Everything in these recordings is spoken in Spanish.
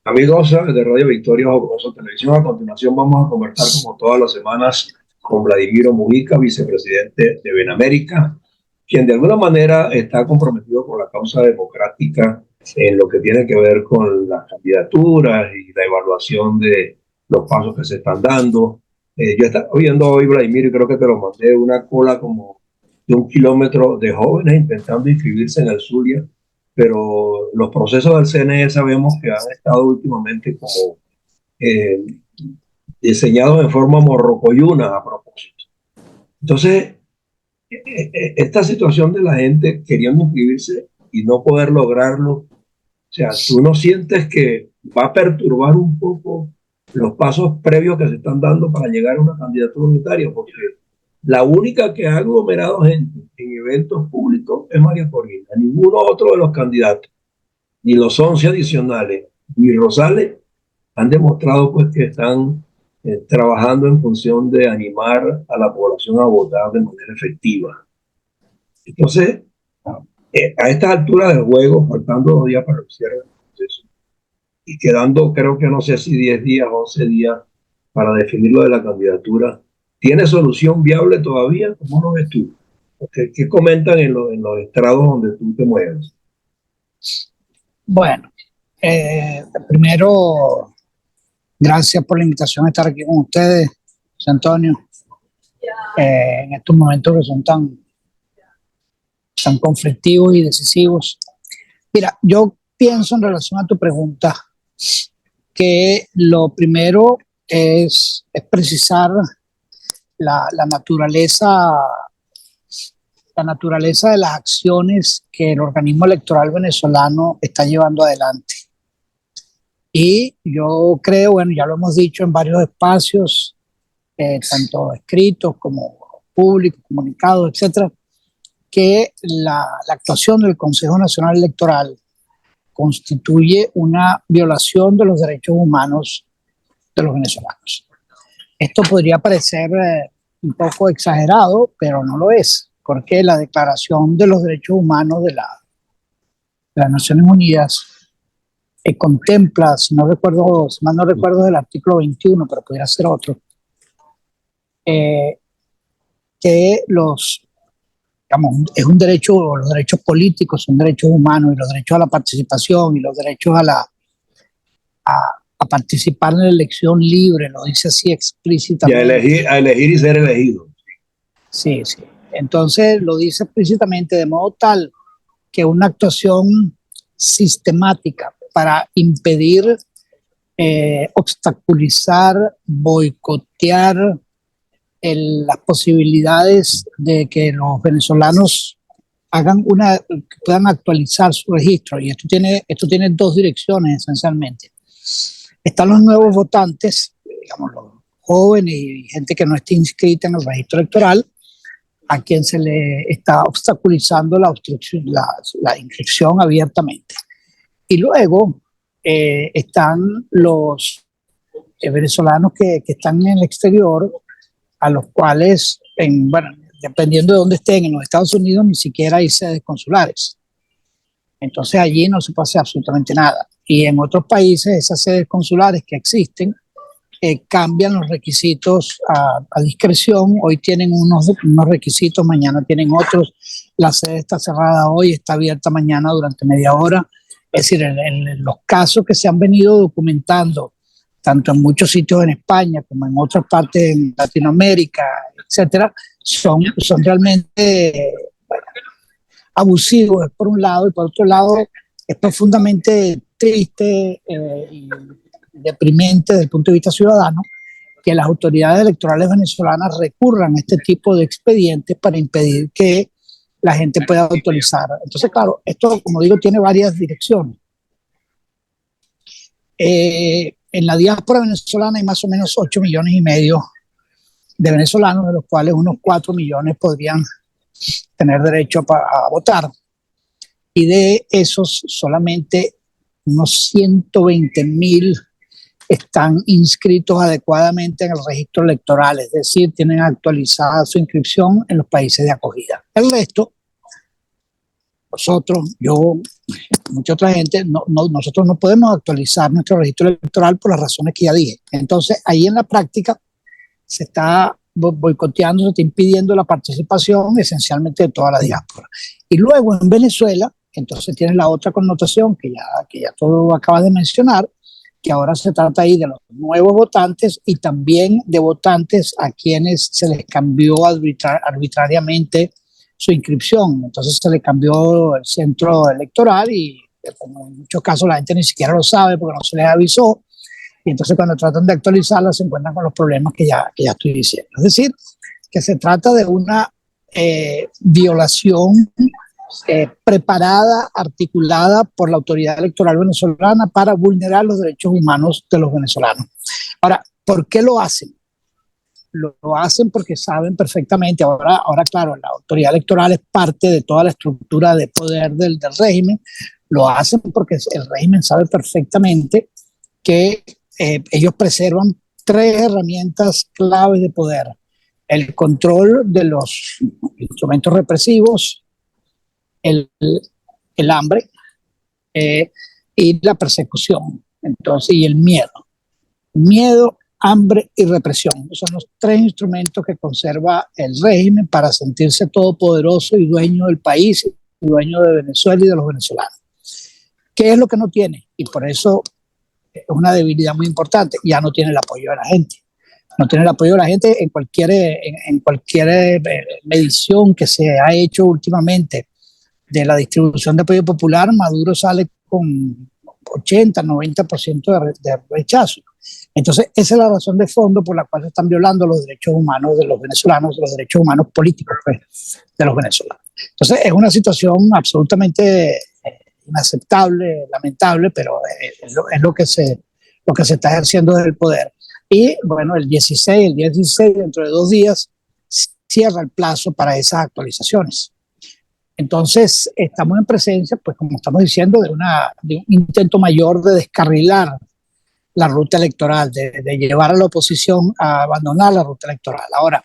Amigos de Radio Victoria Jocoso Televisión, a continuación vamos a conversar como todas las semanas con Vladimiro Mujica, vicepresidente de Benamérica, quien de alguna manera está comprometido con la causa democrática en lo que tiene que ver con las candidaturas y la evaluación de los pasos que se están dando. Yo estaba viendo hoy, Vladimiro, y creo que te lo mandé, una cola como de 1 kilómetro de jóvenes intentando inscribirse en el Zulia, pero los procesos del CNE sabemos que han estado últimamente como eh, diseñados en forma morrocoyuna a propósito. Entonces, esta situación de la gente queriendo inscribirse y no poder lograrlo, o sea, tú no sientes que va a perturbar un poco los pasos previos que se están dando para llegar a una candidatura unitaria, porque la única que ha aglomerado gente en eventos públicos es María Corina. Ninguno otro de los candidatos, ni los 11 adicionales, ni Rosales, han demostrado pues que están trabajando en función de animar a la población a votar de manera efectiva. Entonces, a estas alturas del juego, faltando 2 días para el cierre del proceso, y quedando creo que no sé si 10 días, 11 días para definir lo de la candidatura, ¿tiene solución viable todavía? ¿Cómo lo ves tú? ¿Qué comentan en los estrados donde tú te mueves? Bueno, primero, gracias por la invitación a estar aquí con ustedes, José Antonio, en estos momentos que son tan conflictivos y decisivos. Mira, yo pienso en relación a tu pregunta que lo primero es precisar la naturaleza de las acciones que el organismo electoral venezolano está llevando adelante. Y yo creo, bueno, ya lo hemos dicho en varios espacios, tanto escritos como públicos, comunicados, etcétera, que la actuación del Consejo Nacional Electoral constituye una violación de los derechos humanos de los venezolanos. Esto podría parecer un poco exagerado, pero no lo es, porque la Declaración de los Derechos Humanos de las Naciones Unidas contempla, si mal no recuerdo, el artículo 21, pero podría ser otro, que es un derecho, los derechos políticos son derechos humanos, y los derechos a la participación y los derechos a participar en la elección libre, lo dice así explícitamente. Y a elegir y ser elegido. Sí, sí. Entonces lo dice explícitamente de modo tal que una actuación sistemática para impedir, obstaculizar, boicotear las posibilidades de que los venezolanos puedan actualizar su registro. Y esto tiene dos direcciones esencialmente. Están los nuevos votantes, digamos, los jóvenes y gente que no esté inscrita en el registro electoral, a quien se le está obstaculizando la inscripción abiertamente. Y luego están los venezolanos que están en el exterior, a los cuales, bueno, dependiendo de dónde estén, en los Estados Unidos ni siquiera hay sedes consulares. Entonces allí no se puede hacer absolutamente nada. Y en otros países esas sedes consulares que existen cambian los requisitos a discreción. Hoy tienen unos requisitos, mañana tienen otros. La sede está cerrada hoy, está abierta mañana durante media hora. Es decir, en los casos que se han venido documentando, tanto en muchos sitios en España como en otras partes en Latinoamérica, etcétera, son realmente abusivos por un lado, y por otro lado es profundamente triste y deprimente desde el punto de vista ciudadano que las autoridades electorales venezolanas recurran a este tipo de expedientes para impedir que la gente pueda autorizar. Entonces, claro, esto, como digo, tiene varias direcciones. En la diáspora venezolana hay más o menos 8,5 millones de venezolanos, de los cuales unos 4 millones podrían tener derecho a votar. Y de esos, solamente unos 120,000 están inscritos adecuadamente en el registro electoral, es decir, tienen actualizada su inscripción en los países de acogida. El resto, nosotros, yo, mucha otra gente, nosotros no podemos actualizar nuestro registro electoral por las razones que ya dije. Entonces, ahí en la práctica se está boicoteando, se está impidiendo la participación esencialmente de toda la diáspora. Y luego en Venezuela, entonces tiene la otra connotación que ya todo acaba de mencionar, que ahora se trata ahí de los nuevos votantes y también de votantes a quienes se les cambió arbitrariamente su inscripción. Entonces se le cambió el centro electoral y como en muchos casos la gente ni siquiera lo sabe porque no se les avisó. Y entonces cuando tratan de actualizarla se encuentran con los problemas que ya estoy diciendo. Es decir, que se trata de una violación preparada, articulada por la autoridad electoral venezolana para vulnerar los derechos humanos de los venezolanos. Ahora, ¿por qué lo hacen? Lo hacen porque saben perfectamente, ahora claro, la autoridad electoral es parte de toda la estructura de poder del régimen, lo hacen porque el régimen sabe perfectamente que ellos preservan tres herramientas claves de poder: el control de los instrumentos represivos, el hambre y la persecución, entonces, y el miedo. Miedo, hambre y represión. Son los tres instrumentos que conserva el régimen para sentirse todopoderoso y dueño del país, y dueño de Venezuela y de los venezolanos. ¿Qué es lo que no tiene? Y por eso es una debilidad muy importante. Ya no tiene el apoyo de la gente. No tiene el apoyo de la gente en cualquier medición que se ha hecho últimamente de la distribución de apoyo popular. Maduro sale con 80-90% de rechazo. Entonces, esa es la razón de fondo por la cual se están violando los derechos humanos de los venezolanos, los derechos humanos políticos de los venezolanos. Entonces, es una situación absolutamente inaceptable, lamentable, pero es lo que se está ejerciendo desde el poder. Y bueno, el día 16, dentro de 2 días, cierra el plazo para esas actualizaciones. Entonces, estamos en presencia, pues como estamos diciendo, de un intento mayor de descarrilar la ruta electoral, de llevar a la oposición a abandonar la ruta electoral. Ahora,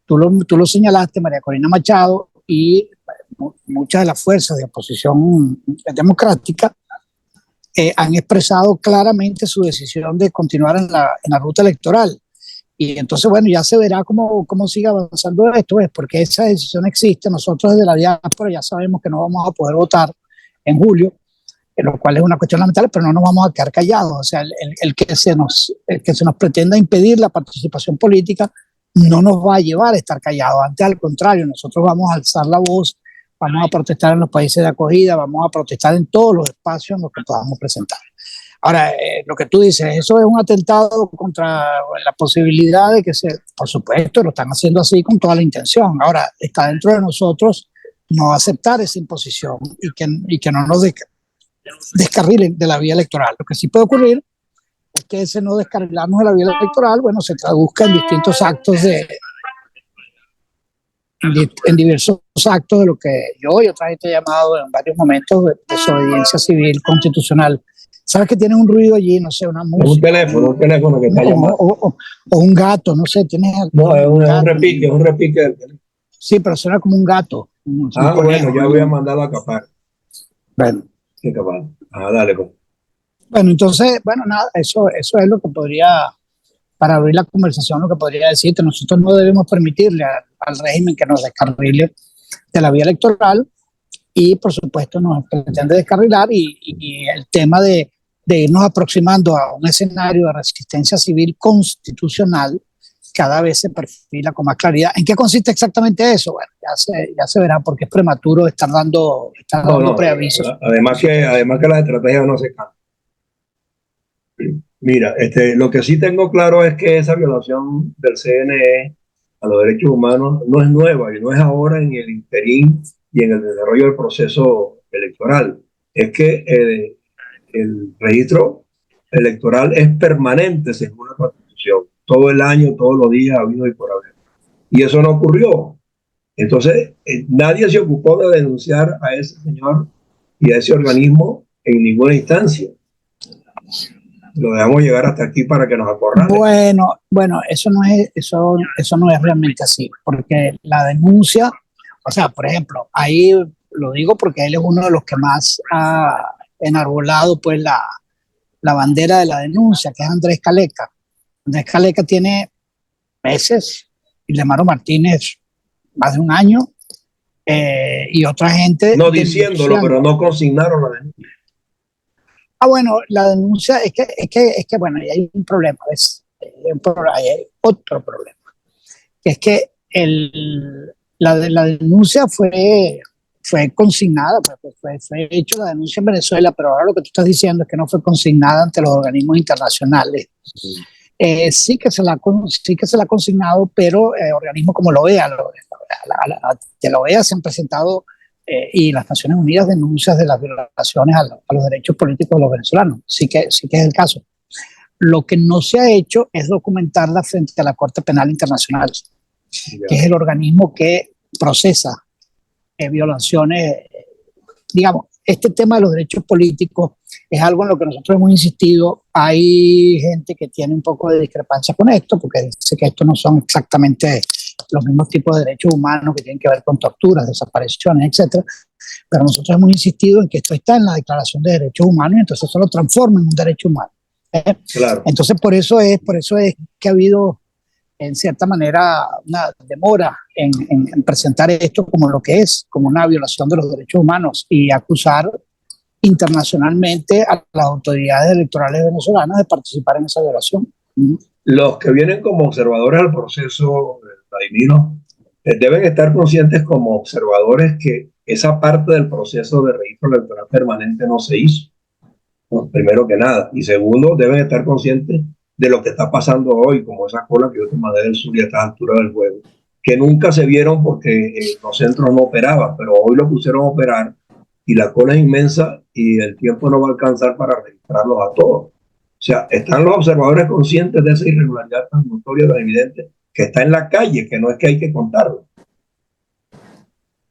tú lo señalaste, María Corina Machado, y muchas de las fuerzas de oposición democrática han expresado claramente su decisión de continuar en la ruta electoral. Y entonces, bueno, ya se verá cómo sigue avanzando esto, porque esa decisión existe. Nosotros desde la diáspora ya sabemos que no vamos a poder votar en julio, lo cual es una cuestión lamentable, pero no nos vamos a quedar callados. O sea, el que se nos pretenda impedir la participación política no nos va a llevar a estar callados. Antes, al contrario, nosotros vamos a alzar la voz, vamos a protestar en los países de acogida, vamos a protestar en todos los espacios en los que podamos presentar. Ahora, lo que tú dices, eso es un atentado contra la posibilidad de que por supuesto, lo están haciendo así con toda la intención. Ahora, está dentro de nosotros no aceptar esa imposición y que no nos descarrilen de la vía electoral. Lo que sí puede ocurrir es que ese no descarrilarnos de la vía electoral, bueno, se traduzca en distintos actos en diversos actos de lo que yo y otra gente ha llamado en varios momentos de desobediencia civil constitucional. ¿Sabes que tiene un ruido allí? No sé, una música. Un teléfono que está llamando. O un gato, no sé. No, es un repique. Sí, pero suena como un gato. Bueno, ya voy a mandarlo a capar. Bueno. Sí, capaz. Dale, pues. Bueno, entonces, nada, eso es lo que para abrir la conversación, lo que podría decir que nosotros no debemos permitirle al régimen que nos descarrile de la vía electoral y, por supuesto, nos pretende descarrilar y el tema de irnos aproximando a un escenario de resistencia civil constitucional cada vez se perfila con más claridad. ¿En qué consiste exactamente eso? Bueno, ya se verá porque es prematuro estar dando preavisos. Además que las estrategias no se cambian. Mira, lo que sí tengo claro es que esa violación del CNE a los derechos humanos no es nueva y no es ahora en el interín y en el desarrollo del proceso electoral. Es que el registro electoral es permanente según la Constitución. Todo el año, todos los días, habido y por haber. Y eso no ocurrió. Entonces, nadie se ocupó de denunciar a ese señor y a ese organismo en ninguna instancia. Lo dejamos llegar hasta aquí para que nos acorralen. Bueno, eso no es realmente así, porque la denuncia, o sea, por ejemplo, hay lo digo porque él es uno de los que más ha enarbolado pues la bandera de la denuncia, que es Andrés Caleca. Andrés Caleca tiene meses, y Lemaro Martínez más de un año, y otra gente no diciéndolo, pero no consignaron la denuncia. Bueno, la denuncia es que bueno, y hay un problema, hay otro problema, que es que la denuncia fue consignada, fue hecho la denuncia en Venezuela, pero ahora lo que tú estás diciendo es que no fue consignada ante los organismos internacionales. Sí que se la ha consignado, pero organismos como la OEA, de la OEA se han presentado y las Naciones Unidas denuncias de las violaciones a los derechos políticos de los venezolanos. Sí que es el caso. Lo que no se ha hecho es documentarla frente a la Corte Penal Internacional, que es el organismo que procesa violaciones. Digamos, este tema de los derechos políticos es algo en lo que nosotros hemos insistido. Hay gente que tiene un poco de discrepancia con esto, porque dice que estos no son exactamente los mismos tipos de derechos humanos que tienen que ver con torturas, desapariciones, etcétera. Pero nosotros hemos insistido en que esto está en la Declaración de Derechos Humanos y entonces eso lo transforma en un derecho humano. Claro. Entonces por eso es que ha habido en cierta manera una demora en presentar esto como lo que es, como una violación de los derechos humanos, y acusar internacionalmente a las autoridades electorales venezolanas de participar en esa violación. Los que vienen como observadores al proceso, Vladimiro, deben estar conscientes como observadores que esa parte del proceso de registro electoral permanente no se hizo, ¿no? Primero que nada. Y segundo, deben estar conscientes de lo que está pasando hoy, como esa cola que yo te mandé del sur y a esta altura del juego, que nunca se vieron porque los centros no operaban, pero hoy lo pusieron a operar y la cola es inmensa y el tiempo no va a alcanzar para registrarlos a todos. O sea, están los observadores conscientes de esa irregularidad tan notoria, tan evidente, que está en la calle, que no es que hay que contarlo.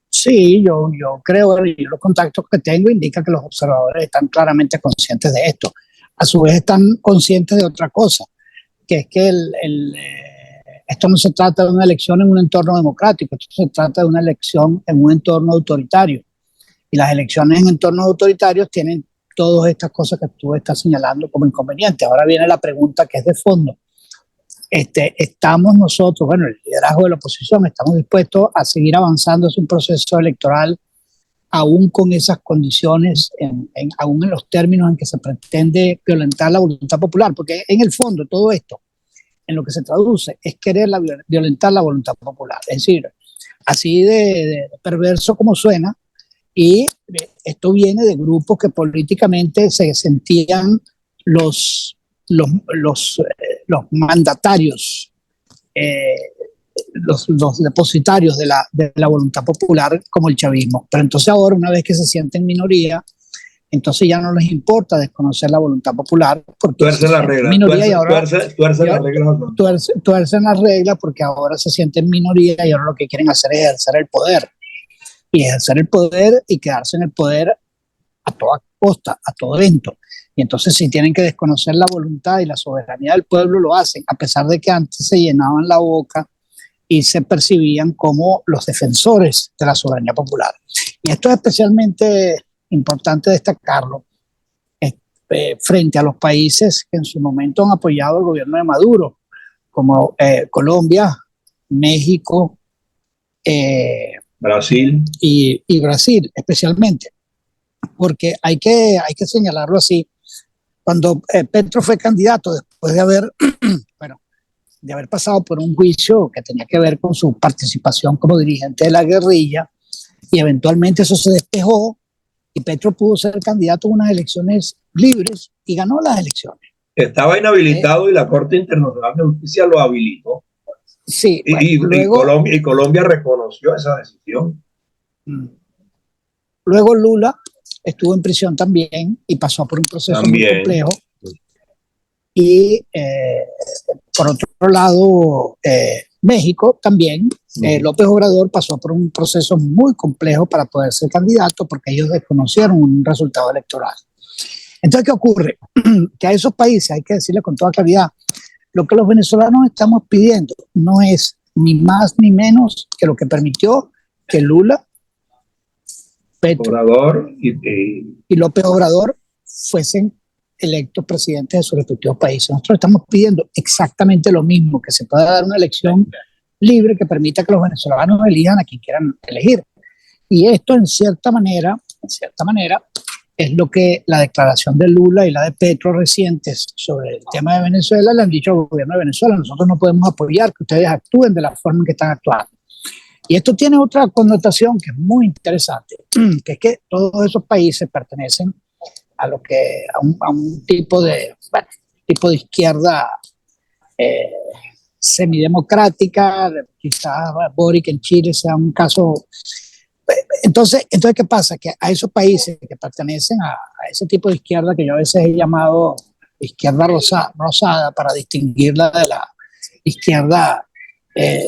Sí, yo creo, y los contactos que tengo indican que los observadores están claramente conscientes de esto. A su vez están conscientes de otra cosa, que es que esto no se trata de una elección en un entorno democrático, esto se trata de una elección en un entorno autoritario. Y las elecciones en entornos autoritarios tienen todas estas cosas que tú estás señalando como inconvenientes. Ahora viene la pregunta que es de fondo. Estamos nosotros, bueno, el liderazgo de la oposición, estamos dispuestos a seguir avanzando hacia un proceso electoral aún con esas condiciones, aún en los términos en que se pretende violentar la voluntad popular, porque en el fondo todo esto, en lo que se traduce, es querer violentar la voluntad popular. Es decir, así de perverso como suena, y esto viene de grupos que políticamente se sentían los mandatarios, los depositarios de la voluntad popular, como el chavismo. Pero entonces ahora, una vez que se sienten minoría, entonces ya no les importa desconocer la voluntad popular, porque tuercen la regla, tuercen las reglas, porque ahora se sienten minoría y ahora lo que quieren hacer es ejercer el poder. Y ejercer el poder y quedarse en el poder a toda costa, a todo evento. Y entonces si tienen que desconocer la voluntad y la soberanía del pueblo, lo hacen, a pesar de que antes se llenaban la boca y se percibían como los defensores de la soberanía popular. Y esto es especialmente importante destacarlo frente a los países que en su momento han apoyado al gobierno de Maduro, como Colombia, México, Brasil y Brasil especialmente, porque hay que señalarlo así. Cuando Petro fue candidato, después de haber pasado por un juicio que tenía que ver con su participación como dirigente de la guerrilla, y eventualmente eso se despejó y Petro pudo ser candidato a unas elecciones libres y ganó las elecciones. Estaba inhabilitado y la Corte Internacional de Justicia lo habilitó. Sí, y Colombia reconoció esa decisión. Luego Lula estuvo en prisión también y pasó por un proceso muy complejo. Y por otro lado, México también, López Obrador pasó por un proceso muy complejo para poder ser candidato, porque ellos desconocieron un resultado electoral. Entonces, ¿qué ocurre? Que a esos países hay que decirle con toda claridad, lo que los venezolanos estamos pidiendo no es ni más ni menos que lo que permitió que Lula Petro Obrador y López Obrador fuesen electos presidentes de sus respectivos países. Nosotros estamos pidiendo exactamente lo mismo, que se pueda dar una elección libre que permita que los venezolanos elijan a quien quieran elegir. Y esto en cierta manera, es lo que la declaración de Lula y la de Petro recientes sobre el tema de Venezuela le han dicho al gobierno de Venezuela: nosotros no podemos apoyar que ustedes actúen de la forma en que están actuando. Y esto tiene otra connotación que es muy interesante, que es que todos esos países pertenecen a lo que a un tipo de izquierda semidemocrática. Quizás Boric en Chile sea un caso. Entonces, ¿qué pasa? Que a esos países que pertenecen a ese tipo de izquierda, que yo a veces he llamado izquierda rosada para distinguirla de la izquierda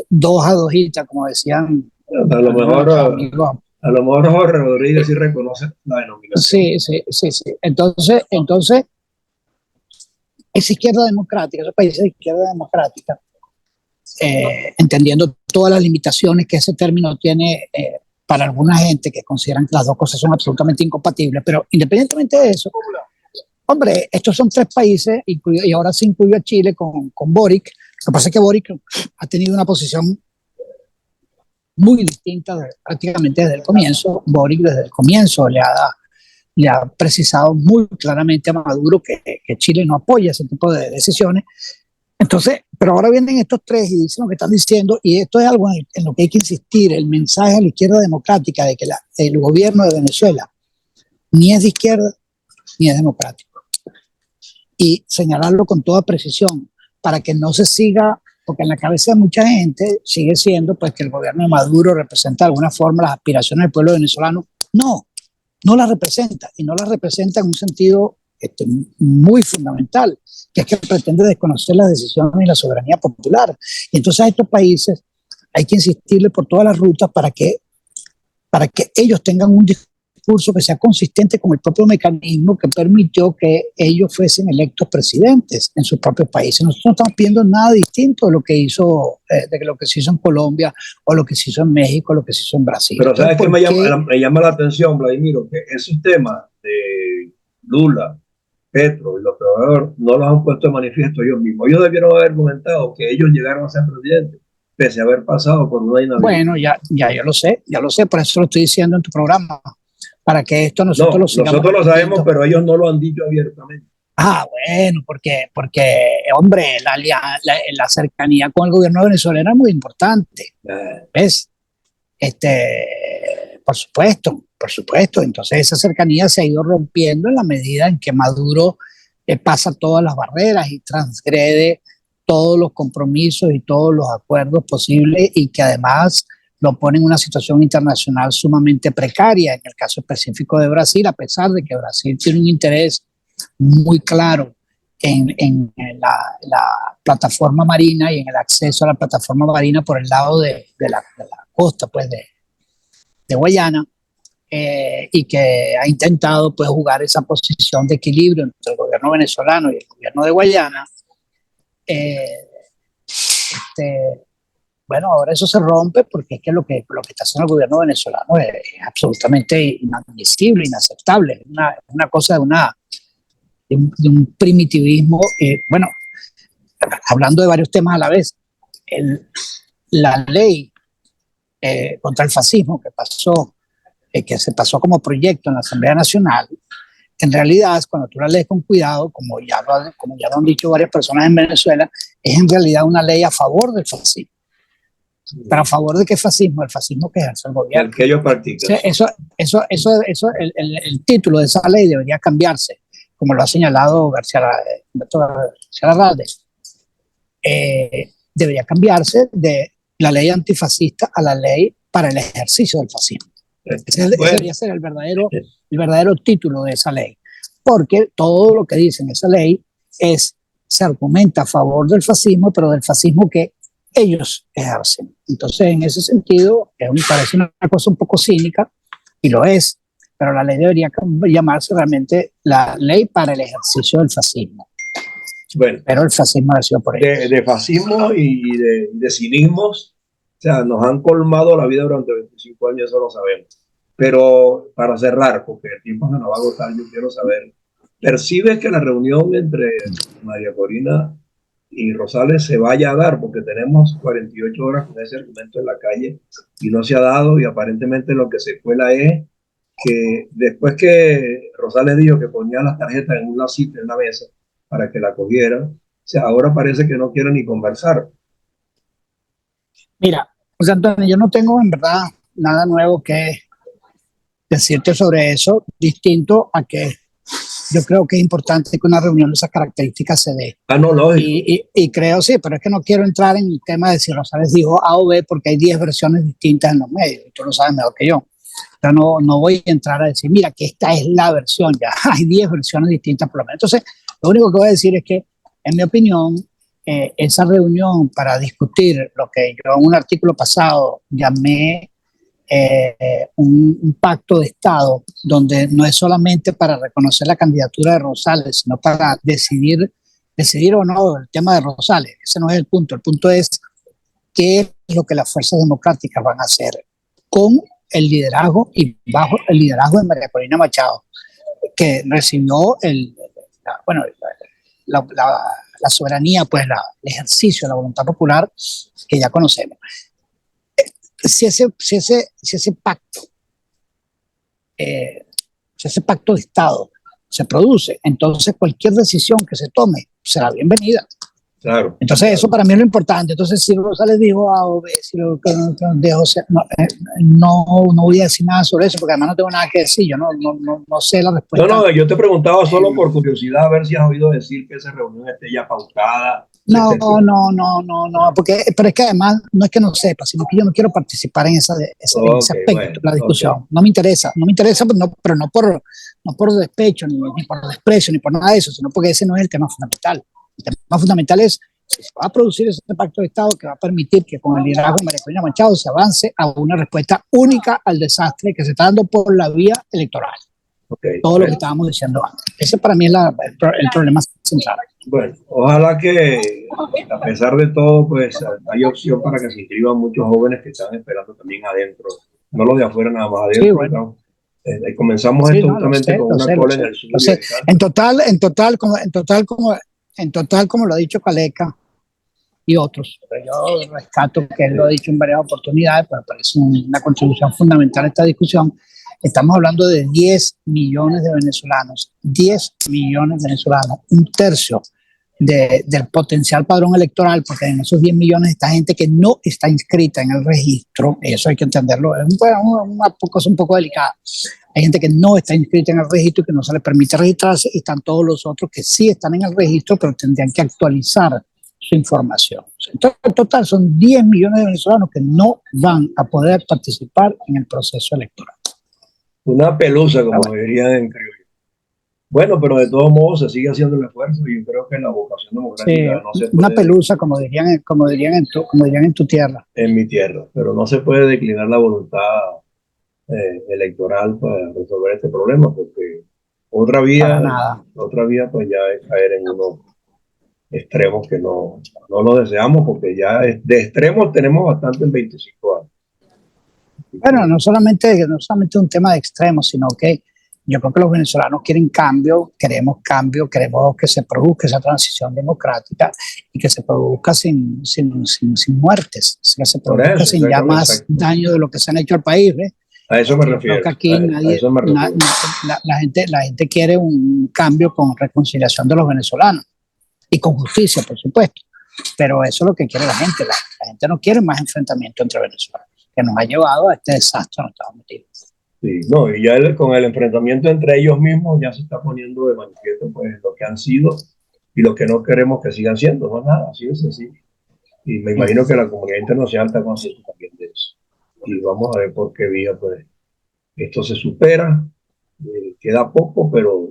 dos a dojita, como decían a lo mejor a lo mejor Jorge Rodríguez sí reconoce la denominación. Sí. Entonces, esa izquierda democrática, esos países de izquierda democrática, entendiendo todas las limitaciones que ese término tiene para alguna gente que consideran que las dos cosas son absolutamente incompatibles, pero independientemente de eso, hombre, estos son tres países, y ahora se incluyó a Chile con Boric. Lo que pasa es que Boric ha tenido una posición muy distinta prácticamente desde el comienzo. Boric desde el comienzo le ha precisado muy claramente a Maduro que Chile no apoya ese tipo de decisiones. Entonces, pero ahora vienen estos tres y dicen lo que están diciendo, y esto es algo en lo que hay que insistir: el mensaje a la izquierda democrática de que el gobierno de Venezuela ni es de izquierda ni es democrático. Y señalarlo con toda precisión para que no se siga, porque en la cabeza de mucha gente sigue siendo pues que el gobierno de Maduro representa de alguna forma las aspiraciones del pueblo venezolano. No las representa, y no las representa en un sentido muy fundamental, que es que pretende desconocer las decisiones y la soberanía popular. Y entonces a estos países hay que insistirle por todas las rutas para que ellos tengan un discurso que sea consistente con el propio mecanismo que permitió que ellos fuesen electos presidentes en sus propios países. Nosotros no estamos pidiendo nada distinto de lo que se hizo en Colombia, o lo que se hizo en México, o lo que se hizo en Brasil. Pero ¿sabes qué me llama la atención, Vladimiro? Que esos temas de Lula, Petro y los proveedores no los han puesto de manifiesto ellos mismos. Ellos debieron haber comentado que ellos llegaron a ser presidentes, pese a haber pasado por una inhabilidad. Bueno, ya yo lo sé, por eso lo estoy diciendo en tu programa, para que esto nosotros lo sigamos. Nosotros lo sabemos, pero ellos no lo han dicho abiertamente. Bueno, porque hombre, la cercanía con el gobierno venezolano es muy importante. ¿Ves? Por supuesto. Entonces esa cercanía se ha ido rompiendo en la medida en que Maduro pasa todas las barreras y transgrede todos los compromisos y todos los acuerdos posibles, y que además lo pone en una situación internacional sumamente precaria. En el caso específico de Brasil, a pesar de que Brasil tiene un interés muy claro en la plataforma marina y en el acceso a la plataforma marina por el lado de la costa pues de Guayana, y que ha intentado pues jugar esa posición de equilibrio entre el gobierno venezolano y el gobierno de Guayana. Bueno, ahora eso se rompe, porque es que lo que está haciendo el gobierno venezolano es absolutamente inadmisible, inaceptable. Es una cosa de un primitivismo. Bueno, hablando de varios temas a la vez, la ley contra el fascismo que se pasó como proyecto en la Asamblea Nacional, en realidad, cuando tú la lees con cuidado, como ya lo han dicho varias personas en Venezuela, es en realidad una ley a favor del fascismo. ¿Pero a favor de qué fascismo? El fascismo que ejerce el gobierno. El que ellos practican. El título de esa ley debería cambiarse, como lo ha señalado Humberto García Larralde. Debería cambiarse de la ley antifascista a la ley para el ejercicio del fascismo. Ese debería ser el verdadero título de esa ley, porque todo lo que dice en esa ley se argumenta a favor del fascismo, pero del fascismo que ellos ejercen. Entonces, en ese sentido, me parece una cosa un poco cínica, y lo es, pero la ley debería llamarse realmente la ley para el ejercicio del fascismo. Bueno, pero el fascismo ha sido por ellos. De fascismo y de cinismos, o sea, nos han colmado la vida durante 25 años, eso lo sabemos. Pero para cerrar, porque el tiempo se nos va a agotar, yo quiero saber, ¿percibes que la reunión entre María Corina y Rosales se vaya a dar? Porque tenemos 48 horas con ese argumento en la calle y no se ha dado, y aparentemente lo que se cuela es que después que Rosales dijo que ponía las tarjetas en una cita en la mesa para que la cogieran, o sea, ahora parece que no quieren ni conversar. Mira, José Antonio, yo no tengo en verdad nada nuevo que decirte sobre eso, distinto a que yo creo que es importante que una reunión de esas características se dé. Ah, no, lógico. Y creo, sí, pero es que no quiero entrar en el tema de si Rosales dijo A o B, porque hay 10 versiones distintas en los medios, y tú lo sabes mejor que yo. Entonces no voy a entrar a decir, mira, que esta es la versión, ya hay 10 versiones distintas por lo menos. Entonces, lo único que voy a decir es que, en mi opinión, esa reunión para discutir lo que yo en un artículo pasado llamé un pacto de Estado, donde no es solamente para reconocer la candidatura de Rosales, sino para decidir o no el tema de Rosales. Ese no es el punto. El punto es qué es lo que las fuerzas democráticas van a hacer con el liderazgo y bajo el liderazgo de María Corina Machado, que recibió la soberanía, pues el ejercicio de la voluntad popular que ya conocemos. Si ese pacto de Estado se produce, entonces cualquier decisión que se tome será bienvenida. Claro. Entonces eso para mí es lo importante. Entonces si Rosales dijo A o B, si lo que dejó, no voy a decir nada sobre eso, porque además no tengo nada que decir. Yo no sé la respuesta. No, yo te preguntaba solo por curiosidad, a ver si has oído decir que esa reunión esté ya pautada. No, porque, pero es que además no es que no sepa, sino que yo no quiero participar en ese aspecto de la discusión. Okay. No me interesa, pero no por despecho, ni por desprecio, ni por nada de eso, sino porque ese no es el tema fundamental. El tema fundamental es si se va a producir ese pacto de Estado que va a permitir que con el liderazgo de María Corina Machado se avance a una respuesta única al desastre que se está dando por la vía electoral. Okay, todo lo que estábamos diciendo antes. Ese para mí es el problema central. Bueno, ojalá que a pesar de todo, pues hay opción para que se inscriban muchos jóvenes que están esperando también adentro, no los de afuera nada más adentro. Sí, bueno. Comenzamos esto justamente con una cola en el sur. En total, como lo ha dicho Caleca y otros, pero yo rescato que él lo ha dicho en varias oportunidades, pero parece una contribución fundamental a esta discusión. Estamos hablando de 10 millones de venezolanos, 10 millones de venezolanos, un tercio del potencial padrón electoral, porque en esos 10 millones está gente que no está inscrita en el registro, eso hay que entenderlo, es una cosa un poco delicada. Hay gente que no está inscrita en el registro y que no se le permite registrarse, y están todos los otros que sí están en el registro, pero tendrían que actualizar su información. Entonces, en total son 10 millones de venezolanos que no van a poder participar en el proceso electoral. Una pelusa, como dirían en criollo. Bueno, pero de todos modos se sigue haciendo el esfuerzo y yo creo que la vocación democrática no se puede... Una pelusa, como dirían en tu tierra. En mi tierra, pero no se puede declinar la voluntad electoral para resolver este problema, porque otra vía pues ya es caer en unos extremos que no lo deseamos, porque ya de extremos tenemos bastante en 25 años. Bueno, no solamente un tema de extremos, sino que yo creo que los venezolanos quieren cambio, queremos que se produzca esa transición democrática y que se produzca sin muertes, que se produzca sin ya más daño de lo que se han hecho al país. A eso me refiero. Creo que aquí la gente quiere un cambio con reconciliación de los venezolanos y con justicia, por supuesto. Pero eso es lo que quiere la gente. La gente no quiere más enfrentamiento entre venezolanos, que nos ha llevado a este desastre en Estados Unidos. Sí, no, y ya con el enfrentamiento entre ellos mismos ya se está poniendo de manifiesto pues lo que han sido y lo que no queremos que sigan siendo, no nada, así de sencillo. Y me imagino que la comunidad internacional está consciente también de eso. Y vamos a ver por qué vía pues esto se supera. Queda poco, pero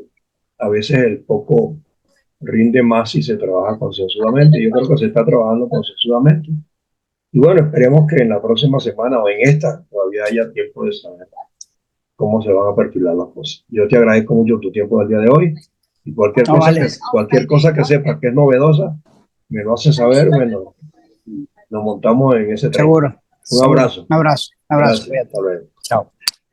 a veces el poco rinde más si se trabaja consensuadamente. Yo creo que se está trabajando consensuadamente. Y bueno, esperemos que en la próxima semana o en esta todavía haya tiempo de saber cómo se van a perfilar las cosas. Yo te agradezco mucho tu tiempo del día de hoy y cualquier cosa que sepas que es novedosa, me lo haces saber, bueno, nos montamos en ese tema. Seguro. Un abrazo. Un abrazo. Gracias. Hasta luego. Chao.